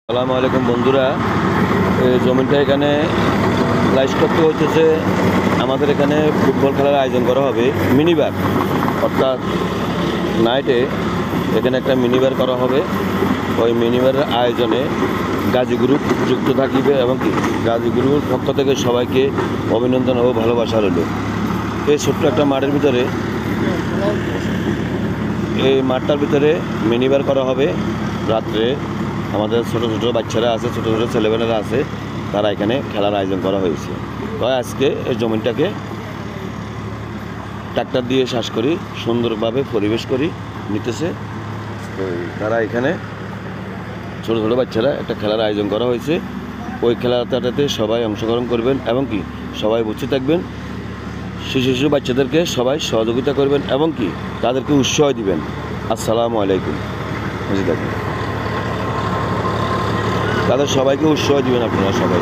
আসসালামু আলাইকুম বন্ধুরা, এই জমিটা এখানে লাইস করতে হইতেছে। আমাদের এখানে ফুটবল খেলার আয়োজন করা হবে মিনিবার, অর্থাৎ নাইটে এখানে একটা মিনিবার করা হবে। ওই মিনিবারের আয়োজনে গাজী গ্রুপ যুক্ত থাকিবে এবং কি গাজী গ্রুপের পক্ষ থেকে সবাইকে অভিনন্দন ও ভালোবাসা রইল। এই ছোট্ট একটা মাঠের ভিতরে, এই মাঠটার ভিতরে মিনিবার করা হবে। রাত্রে আমাদের ছোটো ছোটো বাচ্চারা আছে, ছোটো ছোটো ছেলেমেয়েরা আছে, তারা এখানে খেলার আয়োজন করা হয়েছে। তাই আজকে এই জমিটাকে ট্রাক্টর দিয়ে চাষ করি, সুন্দরভাবে পরিবেশ করি নিতেছে। তারা এখানে ছোটো ছোটো বাচ্চারা একটা খেলার আয়োজন করা হয়েছে। ওই খেলাটাতে সবাই অংশগ্রহণ করবেন এবং কি সবাই বুঝতে থাকবেন। শিশু শিশু বাচ্চাদেরকে সবাই সহযোগিতা করবেন এবং কি তাদেরকে উৎসাহ দিবেন। আসসালামু আলাইকুম। বুঝতে থাকবেন, তাদের সবাইকে উৎসাহ দিবেন আপনারা সবাই।